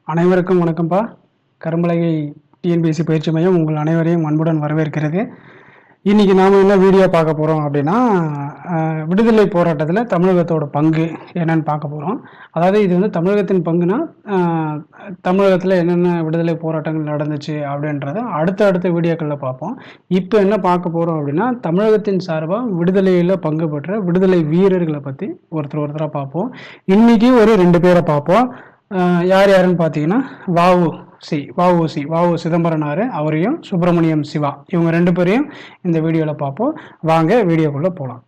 அனைவருக்கும் வணக்கம்ப்பா. கரும்பலகை டிஎன்பிஎஸ்சி பயிற்சி மையம் உங்கள் அனைவரையும் அன்புடன் வரவேற்கிறது. இன்னைக்கு நாம என்ன வீடியோ பார்க்க போறோம் அப்படின்னா, விடுதலை போராட்டத்தில் தமிழகத்தோட பங்கு என்னன்னு பார்க்க போறோம். அதாவது இது வந்து தமிழகத்தின் பங்குனா, தமிழகத்தில் என்னென்ன விடுதலை போராட்டங்கள் நடந்துச்சு அப்படின்றத அடுத்த வீடியோக்களில் பார்ப்போம். இப்போ என்ன பார்க்க போறோம் அப்படின்னா, தமிழகத்தின் சார்பாக விடுதலையில் பங்கு பெற்ற விடுதலை வீரர்களை பற்றி ஒருத்தராக பார்ப்போம். இன்னைக்கு ஒரு 2 பேரை பார்ப்போம். யார் யாருன்னு பார்த்தீங்கன்னா, வஉ சிதம்பரனார் அவரையும் சுப்பிரமணியம் சிவா, இவங்க 2 பேரையும் இந்த வீடியோவில் பார்ப்போம். வாங்க வீடியோக்குள்ளே போகலாம்.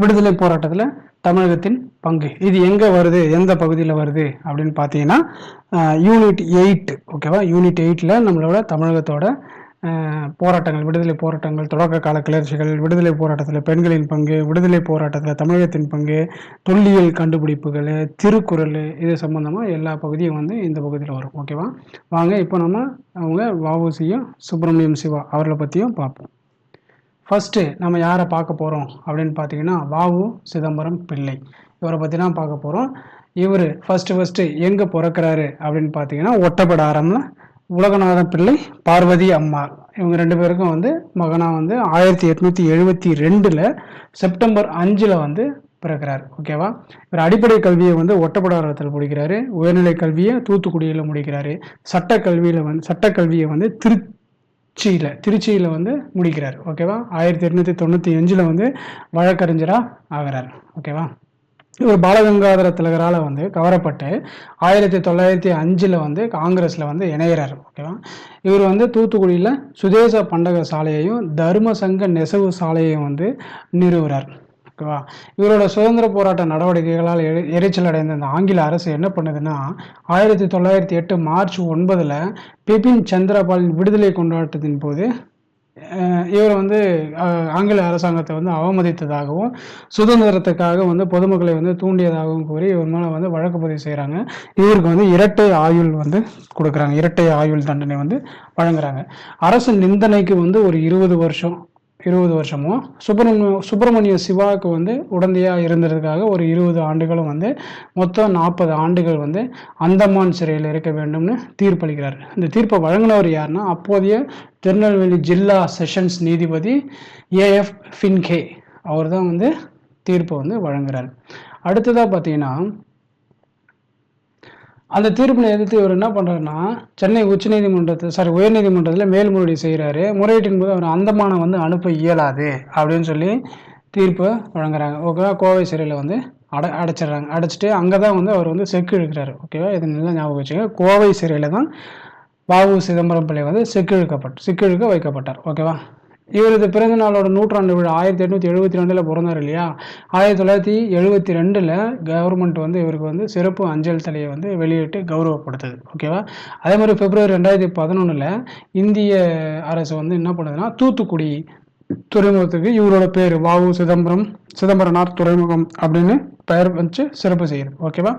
விடுதலை போராட்டத்தில் தமிழகத்தின் பங்கு இது எங்கே வருது, எந்த பகுதியில் வருது அப்படின்னு பார்த்தீங்கன்னா, யூனிட் 8. ஓகேவா, யூனிட் 8ல் நம்மளோட தமிழகத்தோட போராட்டங்கள், விடுதலை போராட்டங்கள், தொடக்க கால கிளர்ச்சிகள், விடுதலை போராட்டத்தில் பெண்களின் பங்கு, விடுதலை போராட்டத்தில் தமிழகத்தின் பங்கு, தொல்லியல் கண்டுபிடிப்புகள், திருக்குறள், இது சம்பந்தமாக எல்லா பகுதியும் வந்து இந்த பகுதியில் வரும். ஓகேவா, வாங்க இப்போ நம்ம அவங்க வஉசியும் சுப்பிரமணியம் சிவா அவர்களை பற்றியும் பார்ப்போம். ஃபஸ்ட்டு நம்ம யாரை பார்க்க போகிறோம் அப்படின்னு பார்த்தீங்கன்னா, வஉ சிதம்பரம் பிள்ளை, இவரை பற்றி தான் பார்க்க போகிறோம். இவர் ஃபஸ்ட்டு எங்கே பிறக்கிறாரு அப்படின்னு பார்த்தீங்கன்னா, ஒட்டப்பிடாரம்ல உலகநாதன் பிள்ளை, பார்வதி அம்மாள், இவங்க 2 பேருக்கும் வந்து மகனாக வந்து 1872 செப்டம்பர் 5 வந்து பிறக்கிறார். ஓகேவா, இவர் அடிப்படை கல்வியை வந்து ஒட்டப்பிடாரத்தில் முடிக்கிறாரு. உயர்நிலை கல்வியை தூத்துக்குடியில் முடிக்கிறாரு. சட்டக்கல்வியை வந்து திருச்சியில் வந்து முடிக்கிறார். ஓகேவா, 1895 வந்து வழக்கறிஞராக ஆகிறார். ஓகேவா, இவர் பாலகங்காதர திலகரால் வந்து கவரப்பட்டு 1905 வந்து காங்கிரஸில் வந்து இணைகிறார். ஓகேவா, இவர் வந்து தூத்துக்குடியில் சுதேச பண்டக சாலையையும் தர்ம சங்க நெசவு சாலையையும் வந்து நிறுவுகிறார். ஓகேவா, இவரோட சுதந்திர போராட்ட நடவடிக்கைகளால் எரிச்சல் அடைந்த அந்த ஆங்கில அரசு என்ன பண்ணுதுன்னா, 1908 மார்ச் 9 பிபின் சந்திரபாலின் விடுதலை கொண்டாட்டத்தின் போது இவர் வந்து ஆங்கில அரசாங்கத்தை வந்து அவமதித்ததாகவும் சுதந்திரத்துக்காக வந்து பொதுமக்களை வந்து தூண்டியதாகவும் கூறி இவர் மேலே வந்து வழக்கு பதிவு செய்கிறாங்க. இவருக்கு வந்து இரட்டை ஆயுள் வந்து கொடுக்குறாங்க. இரட்டை ஆயுள் தண்டனை வந்து வழங்குறாங்க. அரசு நிந்தனைக்கு வந்து ஒரு 20 வருஷமும் சுப்பிரமணிய சிவாவுக்கு வந்து உடந்தையாக இருந்ததுக்காக ஒரு 20 ஆண்டுகளும் வந்து மொத்தம் 40 ஆண்டுகள் வந்து அந்தமான் சிறையில் இருக்க வேண்டும்னு தீர்ப்பளிக்கிறார். இந்த தீர்ப்பை வழங்கினவர் யாருன்னா, அப்போதைய திருநெல்வேலி ஜில்லா செஷன்ஸ் நீதிபதி ஏஎஃப் ஃபின்கே, அவர் தான் வந்து தீர்ப்பை வந்து வழங்குறார். அடுத்ததாக பார்த்தீங்கன்னா, அந்த தீர்ப்பினை எதிர்த்து இவர் என்ன பண்ணுறாருன்னா, சென்னை உயர்நீதிமன்றத்தில் மேல்முறையீடு செய்கிறாரு. முறையீட்டின் போது அவர் அந்தமானை வந்து அனுப்ப இயலாது அப்படின்னு சொல்லி தீர்ப்பை வழங்குறாங்க. ஓகேவா, கோவை சிறையில் வந்து அடைச்சிடுறாங்க. அடைச்சிட்டு அங்கே தான் வந்து அவர் வந்து செக்கு இழுக்கிறாரு. ஓகேவா, இது நல்லா ஞாபகம் வச்சுக்க, கோவை சிறையில் தான் வஉ சிதம்பரம் பிள்ளை வந்து செக்கு இழுக்க வைக்கப்பட்டார். ஓகேவா, இவரது பிறந்த நாளோட 100ஆண்டு விழா 1872 பிறந்தார் இல்லையா, 1972 கவர்மெண்ட் வந்து இவருக்கு வந்து சிறப்பு அஞ்சல் தலையை வந்து வெளியிட்டு கௌரவப்படுத்துது. ஓகேவா, அதே மாதிரி பிப்ரவரி 2011 இந்திய அரசு வந்து என்ன பண்ணுதுன்னா, தூத்துக்குடி துறைமுகத்துக்கு இவரோட பேர் வஉ சிதம்பரனார் துறைமுகம் அப்படின்னு பெயர் வச்சு சிறப்பு செய்யுது. ஓகேவா,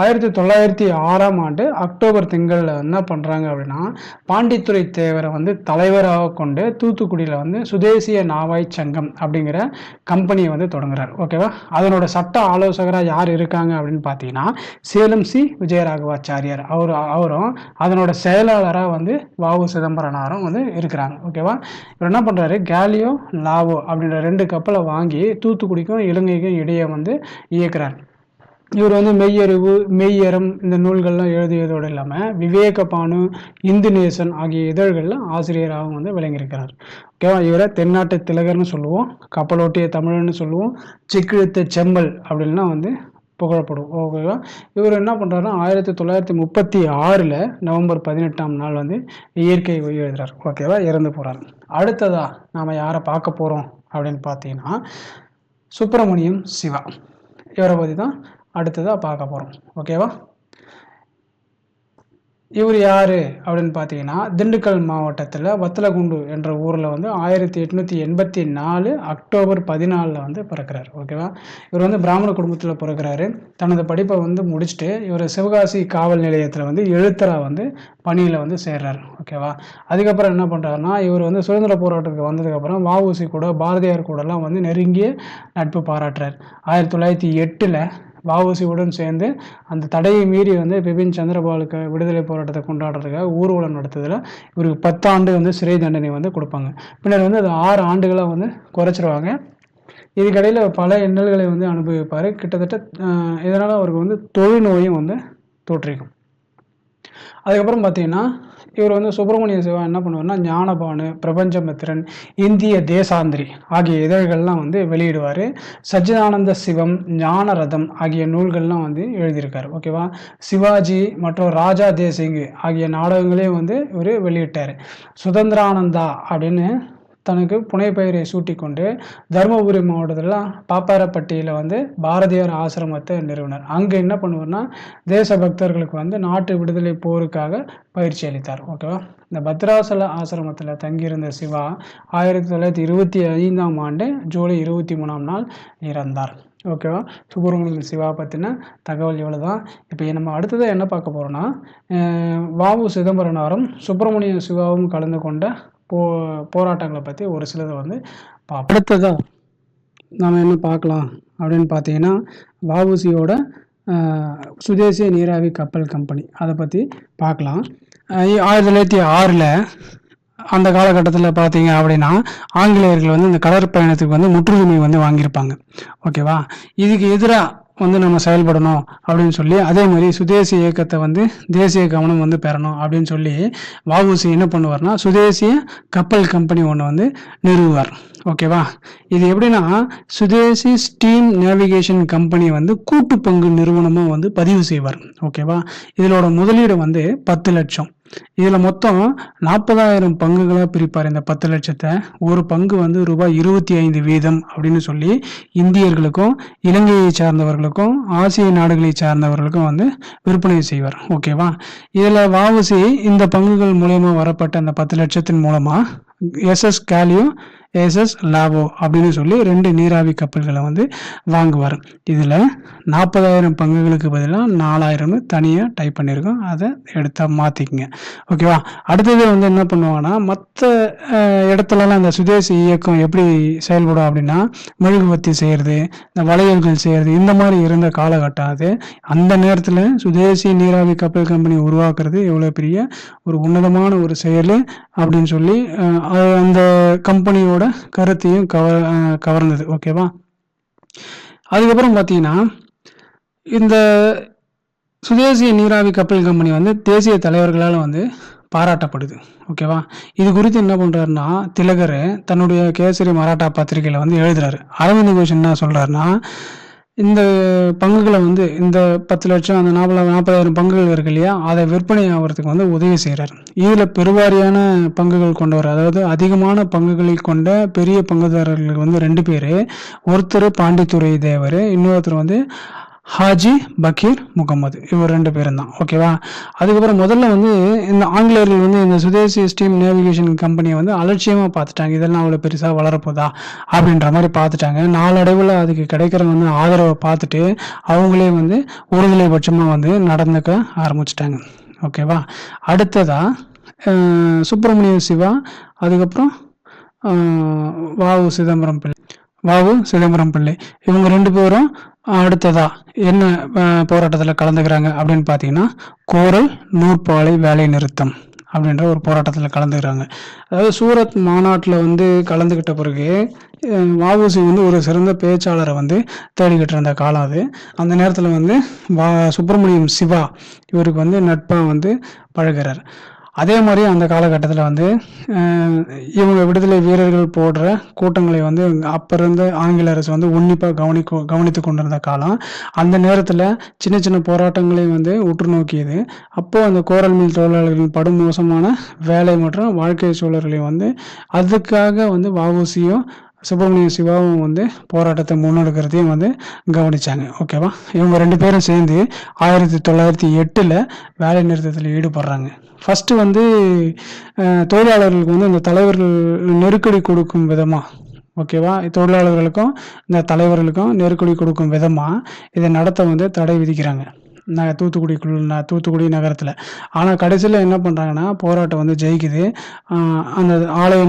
1906 அக்டோபர் திங்களில் என்ன பண்ணுறாங்க அப்படின்னா, பாண்டித்துறை தேவரை வந்து தலைவராக கொண்டு தூத்துக்குடியில் வந்து சுதேசிய நாவாய் சங்கம் அப்படிங்கிற கம்பெனியை வந்து தொடங்குறார். ஓகேவா, அதனோட சட்ட ஆலோசகராக யார் இருக்காங்க அப்படின்னு பார்த்தீங்கன்னா, சேலம் சி விஜயராகவாச்சாரியார், அவரும் அதனோட செயலாளராக வந்து வஉ சிதம்பரனாரும் வந்து இருக்கிறாங்க. ஓகேவா, இவர் என்ன பண்ணுறாரு, கேலியோ லாவோ அப்படின்ற 2 கப்பலை வாங்கி தூத்துக்குடிக்கும் இலங்கைக்கும் இடையே வந்து இயக்குறார். இவர் வந்து மெய்யறம் இந்த நூல்கள்லாம் எழுதியதோடு இல்லாமல் விவேகபானு, இந்து நேசன் ஆகிய இதழ்களில் ஆசிரியராகவும் வந்து விளங்கியிருக்கிறார். ஓகேவா, இவரை தென்னாட்டு திலகர்னு சொல்லுவோம், கப்பலோட்டிய தமிழன்னு சொல்லுவோம், செக்கிழுத்த செம்மல் அப்படின்னா வந்து புகழப்படும். ஓகேவா, இவர் என்ன பண்ணுறாருன்னா, 1936 நவம்பர் 18 வந்து இயற்கை எழுதுறார். ஓகேவா, இறந்து போகிறார். அடுத்ததா நாம் யாரை பார்க்க போகிறோம் அப்படின்னு பார்த்தீங்கன்னா, சுப்பிரமணியம் சிவா, இவரை பற்றி தான் அடுத்ததாக பார்க்க போகிறோம். ஓகேவா, இவர் யாரு அப்படின்னு பார்த்தீங்கன்னா, திண்டுக்கல் மாவட்டத்தில வத்தலகுண்டு என்ற ஊர்ல வந்து 1884 அக்டோபர் 14ல வந்து பிறக்கிறாரு. ஓகேவா? இவர் வந்து பிராமண குடும்பத்தில பிறக்கிறாரு. தனது படிப்ப வந்து முடிச்சுட்டு, இவரு சிவகாசி காவல் நிலையத்தில வந்து எழுத்தரா வந்து பணியில வந்து சேர்றாரு. ஓகேவா? அதுக்கப்புறம் என்ன பண்றாருன்னா, இவர் வந்து சுதந்திர போராட்டத்துக்கு வந்ததுக்கப்புறம் வ.உ.சி கூட, பாரதியார் கூடலாம் வந்து நெருங்கிய நட்பு பாராட்டுறார். 1908ல வ.உ.சியுடன் சேர்ந்து அந்த தடையை மீறி வந்து பிபின் சந்திரபாலுக்கு விடுதலை போராட்டத்தை கொண்டாடுறதுக்காக ஊர்வலம் நடத்துதல இவருக்கு 10 ஆண்டு வந்து சிறை தண்டனை வந்து குடுப்பாங்க. பின்னர் வந்து அது 6 ஆண்டுகளா வந்து குறைச்சிருவாங்க. இதுக்கிடையில பல இன்னல்களை வந்து அனுபவிப்பாரு. கிட்டத்தட்ட இதனால அவருக்கு வந்து தொழுநோயும் வந்து தொற்றிக்கும். அதுக்கப்புறம் பார்த்தீங்கன்னா, இவர் வந்து சுப்பிரமணிய சிவா என்ன பண்ணுவாருன்னா, ஞானபானு, பிரபஞ்சமித்திரன், இந்திய தேசாந்திரி ஆகிய இதழ்கள்லாம் வந்து வெளியிடுவாரு. சச்சிதானந்த சிவம், ஞானரதம் ஆகிய நூல்கள்லாம் வந்து எழுதியிருக்காரு. ஓகேவா? சிவாஜி மற்றும் ராஜா தேசிங் ஆகிய நாடகங்களையும் வந்து இவரு வெளியிட்டாரு. சுதந்திரானந்தா அப்படின்னு தனக்கு புனைப்பெயரை சூட்டிக்கொண்டு தருமபுரி மாவட்டத்தில பாப்பாரப்பட்டியில வந்து பாரதியார் ஆசிரமத்தை நிறுவினார். அங்க என்ன பண்ணுவார்னா, தேசபக்தர்களுக்கு வந்து நாட்டு விடுதலை போருக்காக பயிற்சி அளித்தார். ஓகேவா? இந்த பத்ராசல ஆசிரமத்தில தங்கியிருந்த சிவா 1925ஆம் ஆண்டு ஜூலை 23ஆம் நாள் இறந்தார். ஓகேவா? சுப்பிரமணிய சிவா பத்தின தகவல் இவ்வளவுதான். இப்ப நம்ம அடுத்ததா என்ன பார்க்க போறோம்னா, வ.உ. சிதம்பரனாரும், சுப்பிரமணிய சிவாவும் கலந்து கொண்ட போ போராட்டங்கள பத்தி ஒரு சிலத வந்து பார்ப்போம். அடுத்ததா நாம என்ன பார்க்கலாம் அப்படின்னு பார்த்தீங்கன்னா, வ.உ.சியோட அ சுதேசி நீராவி கப்பல் கம்பெனி அத பத்தி பார்க்கலாம். 1906ல அந்த காலகட்டத்தில பார்த்தீங்க அப்படின்னா, ஆங்கிலேயர்கள் வந்து இந்த கடற் பயணத்துக்கு வந்து முற்றுரிமை வந்து வாங்கியிருப்பாங்க. ஓகேவா? இதுக்கு எதிரா வந்து நம்ம செயல்படணும் அப்படின்னு சொல்லி, அதே மாரி சுதேசி இயக்கத்த வந்து தேசிய கவனம் வந்து பெறணும் அப்படின்னு சொல்லி, வ.உ.சி என்ன பண்ணுவார்னா, சுதேசிய கப்பல் கம்பெனி ஒண்ணு வந்து நிறுவுவார். ஓகேவா? இது எப்படின்னா, சுதேசி ஸ்டீம் நேவிகேஷன் கம்பெனி வந்து கூட்டு பங்கு நிறுவனமா வந்து பதிவு செய்வார். ஓகேவா? இதனோட முதலீடு வந்து 10,00,000. இதுல மொத்தம் 40,000 பங்குகளா பிரிப்பார். இந்த 10,00,000த்த ஒரு பங்கு வந்து ரூபாய் 25 வீதம் அப்படின்னு சொல்லி இந்தியர்களுக்கும், இலங்கையை சார்ந்தவர்களுக்கும், ஆசிய நாடுகளை சார்ந்தவர்களுக்கும் வந்து விற்பனை செய்வார். ஓகேவா? இதுல வ.உ.சி இந்த பங்குகள் மூலியமா வரப்பட்ட அந்த 10,00,000 மூலமா எஸ்.எஸ். காலியோ, எஸ்.எஸ். லாவோ அப்படின்னு சொல்லி 2 நீராவி கப்பல்களை வந்து வாங்குவார். இதுல 40,000 பங்குகளுக்கு பதிலா 4,000ன்னு தனியா டைப் பண்ணியிருக்கோம். அதை எடுத்தா மாத்திக்கங்க. ஓகேவா? அடுத்தது வந்து என்ன பண்ணுவாங்கன்னா, மற்ற இடத்துலலாம் இந்த சுதேசி இயக்கம் எப்படி செயல்படும் அப்படின்னா, மெழுகுவர்த்தி செய்யறது, இந்த வளையல்கள் செய்யறது, இந்த மாதிரி இருந்த காலகட்டம் அது. அந்த நேரத்துல சுதேசி நீராவி கப்பல் கம்பெனி உருவாக்குறது எவ்வளவு பெரிய ஒரு உன்னதமான ஒரு செயல் அப்படின்னு சொல்லி அந்த கம்பெனியோட கருத்தையும் கவர்ந்தது. ஓகேவா? அதுக்கப்புறம் பார்த்தீங்கன்னா, இந்த சுதேசிய நீராவி கப்பல் கம்பெனி வந்து தேசிய தலைவர்களால் வந்து பாராட்டப்படுது. ஓகேவா? இது குறித்து என்ன பண்றாருன்னா, திலகர் தன்னுடைய கேசரி மராட்டா பத்திரிகையில வந்து எழுதுறாரு. அரவிந்த் கோஷ் என்ன சொல்றாருன்னா, இந்த பங்குகளை வந்து இந்த 10,00,000 அந்த 40,000 பங்குகள் இருக்கு இல்லையா, அதை விற்பனை ஆகிறதுக்கு வந்து உதவி செய்கிறார். இதில் பெருவாரியான பங்குகள் கொண்டவர், அதாவது அதிகமான பங்குகளை கொண்ட பெரிய பங்குதாரர்களுக்கு வந்து 2 பேர். ஒருத்தர் பாண்டித்துரை தேவர், இன்னொருத்தர் வந்து ஹாஜி பக்கீர் முகமது. இவர் 2 பேரும் தான். ஓகேவா? அதுக்கப்புறம் முதல்ல வந்து இந்த ஆங்கிலேயர்கள் வந்து இந்த சுதேசி ஸ்டீம் நேவிகேஷன் கம்பெனியை வந்து அலட்சியமா பார்த்துட்டாங்க. இதெல்லாம் அவ்வளோ பெருசாக வளரப்போதா அப்படின்ற மாதிரி பார்த்துட்டாங்க. நாளடைவில் அதுக்கு கிடைக்கிற வந்து ஆதரவை பார்த்துட்டு அவங்களே வந்து ஒருதலை பட்சமாக வந்து நடந்துக்க ஆரம்பிச்சிட்டாங்க. ஓகேவா? அடுத்ததா சுப்பிரமணிய சிவா, அதுக்கப்புறம் வ.உ. சிதம்பரம் பிள்ளை இவங்க 2 பேரும் அடுத்ததா என்ன போராட்டத்தில் கலந்துக்கிறாங்க அப்படின்னு பார்த்தீங்கன்னா, கோரல் நூற்பாலை வேலை நிறுத்தம் அப்படின்ற ஒரு போராட்டத்தில் கலந்துக்கிறாங்க. அதாவது சூரத் மாநாட்டில் வந்து கலந்துக்கிட்ட பிறகு வ.உ.சி வந்து ஒரு சிறந்த பேச்சாளரை வந்து தேடிக்கிட்டு இருந்த காலம் அது. அந்த நேரத்தில் வந்து சுப்பிரமணியம் சிவா இவருக்கு வந்து நட்பாக வந்து பழகிறார். அதே மாதிரி அந்த காலகட்டத்தில் வந்து இவங்க விடுதலை வீரர்கள் போடுற கூட்டங்களை வந்து அப்போ இருந்த ஆங்கில அரசு வந்து உன்னிப்பாக கவனித்து கொண்டிருந்த காலம். அந்த நேரத்தில் சின்ன சின்ன போராட்டங்களையும் வந்து உற்று நோக்கியது. அப்போது அந்த கோரல் மில் தொழிலாளர்களின் படுமோசமான வேலை மற்றும் வாழ்க்கை சூழல்களையும் வந்து அதுக்காக வந்து வ.உ.சியும் சுப்பிரமணிய சிவாவும் வந்து போராட்டத்தை முன்னெடுக்கிறதையும் வந்து கவனிச்சாங்க. ஓகேவா? இவங்க 2 பேரும் சேர்ந்து 1908ல் வேலை நிறுத்தத்தில் ஈடுபடுறாங்க. ஃபர்ஸ்ட்டு வந்து தொழிலாளர்களுக்கு வந்து இந்த தலைவர்கள் நெருக்கடி கொடுக்கும் விதமா, ஓகேவா? தொழிலாளர்களுக்கும் இந்த தலைவர்களுக்கும் நெருக்கடி கொடுக்கும் விதமா இதை நடத்த வந்து தடை விதிக்கிறாங்க. தூத்துக்குடி நகரத்தில. ஆனா கடைசியில என்ன பண்றாங்கன்னா, போராட்டம் வந்து ஜெயிக்குது. அந்த ஆலய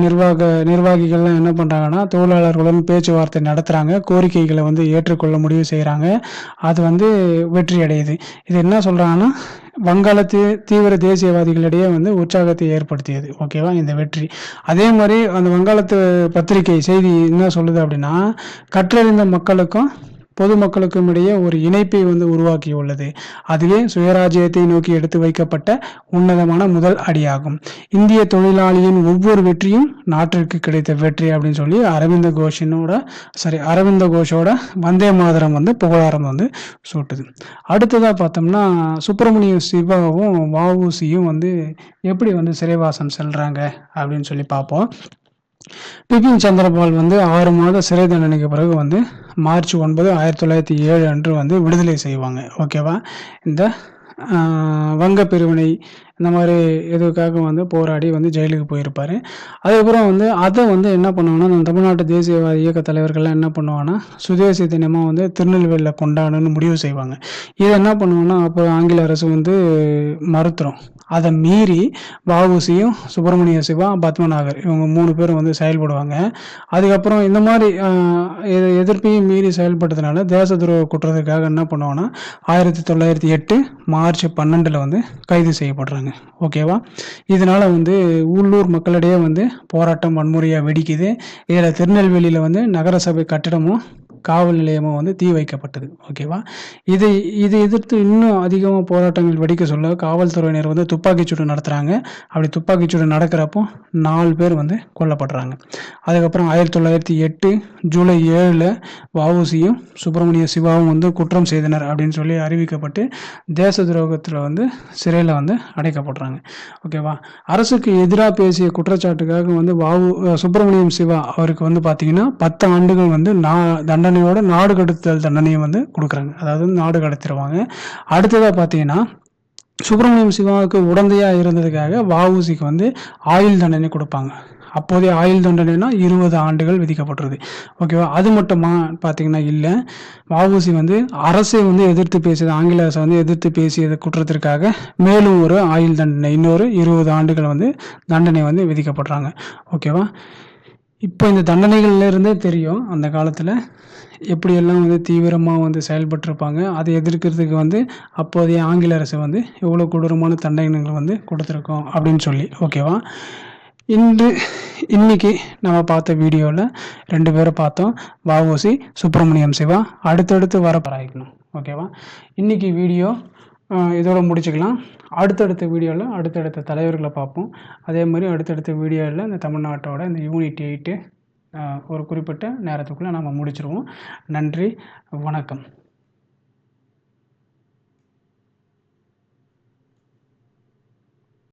நிர்வாகிகள்லாம் என்ன பண்றாங்கன்னா, தொழிலாளர்களுடன் பேச்சுவார்த்தை நடத்துறாங்க. கோரிக்கைகள வந்து ஏற்றுக்கொள்ள முடிவு செய்றாங்க. அது வந்து வெற்றி அடையுது. இது என்ன சொல்றாங்கன்னா, வங்காள தீவிர தேசியவாதிகளிடையே வந்து உற்சாகத்தை ஏற்படுத்தியது. ஓகேவா? இந்த வெற்றி. அதே மாரி அந்த வங்காளத்து பத்திரிகை செய்தி என்ன சொல்லுது அப்படின்னா, கற்றறிந்த மக்களுக்கும் பொதுமக்களுக்கும் இடையே ஒரு இணைப்பை வந்து உருவாக்கியுள்ளது. அதுவே சுயராஜ்யத்தை நோக்கி எடுத்து வைக்கப்பட்ட உன்னதமான முதல் அடியாகும். இந்திய தொழிலாளியின் ஒவ்வொரு வெற்றியும் நாட்டிற்கு கிடைத்த வெற்றி அப்படின்னு சொல்லி அரவிந்த கோஷோட வந்தே மாதரம் வந்து புகழாரம் வந்து சூட்டுது. அடுத்ததா பார்த்தோம்னா, சுப்பிரமணிய சிவாவும் வ.உ.சியும் வந்து எப்படி வந்து சிறைவாசம் செல்றாங்க அப்படின்னு சொல்லி பார்ப்போம். பிபின் சந்திரபால் வந்து 6 மாத சிறை தண்டனைக்கு பிறகு வந்து மார்ச் 9, 1907 அன்று வந்து விடுதலை செய்வாங்க. ஓகேவா? இந்த வங்க பிரிவினை இந்த மாதிரி இதுக்காக வந்து போராடி வந்து ஜெயிலுக்கு போயிருப்பார். அதுக்கப்புறம் வந்து அதை வந்து என்ன பண்ணுவாங்கன்னா, நம்ம தமிழ்நாட்டு தேசியவாத இயக்க தலைவர்கள்லாம் என்ன பண்ணுவாங்கன்னா, சுதேசி தினமாக வந்து திருநெல்வேலியில் கொண்டாடணும்னு முடிவு செய்வாங்க. இதை என்ன பண்ணுவோன்னா, அப்போ ஆங்கில அரசு வந்து மறுத்துரும். அதை மீறி வ.உ.சியும், சுப்பிரமணிய சிவா, பத்மநாகர் இவங்க 3 பேரும் வந்து செயல்படுவாங்க. அதுக்கப்புறம் இந்த மாதிரி எதிர்ப்பையும் மீறி செயல்பட்டதுனால தேச துரோக குற்றத்துக்காக என்ன பண்ணுவாங்கன்னா, 1908 மார்ச் 12ல் வந்து கைது செய்யப்படுறாங்க. ஓகேவா? இதனால வந்து உள்ளூர் மக்களிடையே வந்து போராட்டம் வன்முறையாக வெடிக்குது. இதில் திருநெல்வேலியில் வந்து நகரசபை கட்டிடமும் காவல் நிலையமும் வந்து தீ வைக்கப்பட்டது. ஓகேவா? இதை எதிர்த்து இன்னும் அதிகமாக போராட்டங்கள் வெடிக்க சொல்ல காவல்துறையினர் வந்து துப்பாக்கிச்சூடு நடத்துகிறாங்க. அப்படி துப்பாக்கிச்சூடு நடக்கிறப்போ 4 பேர் வந்து கொல்லப்படுறாங்க. அதுக்கப்புறம் 1908 ஜூலை 7ல் வ.உ.சியும் சுப்பிரமணிய சிவாவும் வந்து குற்றம் செய்தனர் அப்படின்னு சொல்லி அறிவிக்கப்பட்டு தேச துரோகத்தில் வந்து சிறையில் வந்து அடைக்கப்படுறாங்க. ஓகேவா? அரசுக்கு எதிராக பேசிய குற்றச்சாட்டுக்காக வந்து சுப்பிரமணியம் சிவா அவருக்கு வந்து பார்த்தீங்கன்னா 10 ஆண்டுகள் வந்து தண்டனையோட நாடு கடத்தல் தண்டனையை வந்து கொடுக்குறாங்க. அதாவது நாடு கடத்திடுவாங்க. அடுத்ததாக பார்த்தீங்கன்னா, சுப்பிரமணியம் சிவாவுக்கு உடந்தையாக இருந்ததுக்காக வ.உ.சிக்கு வந்து ஆயுள் தண்டனை கொடுப்பாங்க. அப்போதைய ஆயுள் தண்டனைனா 20 ஆண்டுகள் விதிக்கப்பட்டிருது. ஓகேவா? அது மட்டுமா பார்த்தீங்கன்னா இல்லை. வ.உ.சி வந்து அரசை வந்து எதிர்த்து பேசியது, ஆங்கில அரசை வந்து எதிர்த்து பேசியது குற்றத்திற்காக மேலும் ஒரு ஆயுள் தண்டனை, இன்னொரு 20 ஆண்டுகள் வந்து தண்டனை வந்து விதிக்கப்படுறாங்க. ஓகேவா? இப்போ இந்த தண்டனைகள்லேருந்தே தெரியும் அந்த காலத்தில் எப்படியெல்லாம் வந்து தீவிரமாக வந்து செயல்பட்டிருப்பாங்க. அதை எதிர்க்கிறதுக்கு வந்து அப்போதைய ஆங்கில அரசு வந்து எவ்வளோ கொடூரமான தண்டனைகள் வந்து கொடுத்துருக்கோம் அப்படின்னு சொல்லி. ஓகேவா? இன்னைக்கு நம்ம பார்த்த வீடியோவில் 2 பேரை பார்த்தோம். வ.உ.சி, சுப்பிரமணியம் சிவா. அடுத்தடுத்து ஆராய்க்கணும். ஓகேவா? இன்னைக்கு வீடியோ இதோட முடிச்சுக்கலாம். அடுத்தடுத்த வீடியோவில் அடுத்தடுத்த தலைவர்களை பார்ப்போம். அதே மாதிரி அடுத்தடுத்த வீடியோவில் இந்த தமிழ்நாட்டோட இந்த யூனிட் 8 ஒரு குறிப்பிட்ட நேரத்துக்குள்ளே நம்ம முடிச்சிருவோம். நன்றி, வணக்கம்.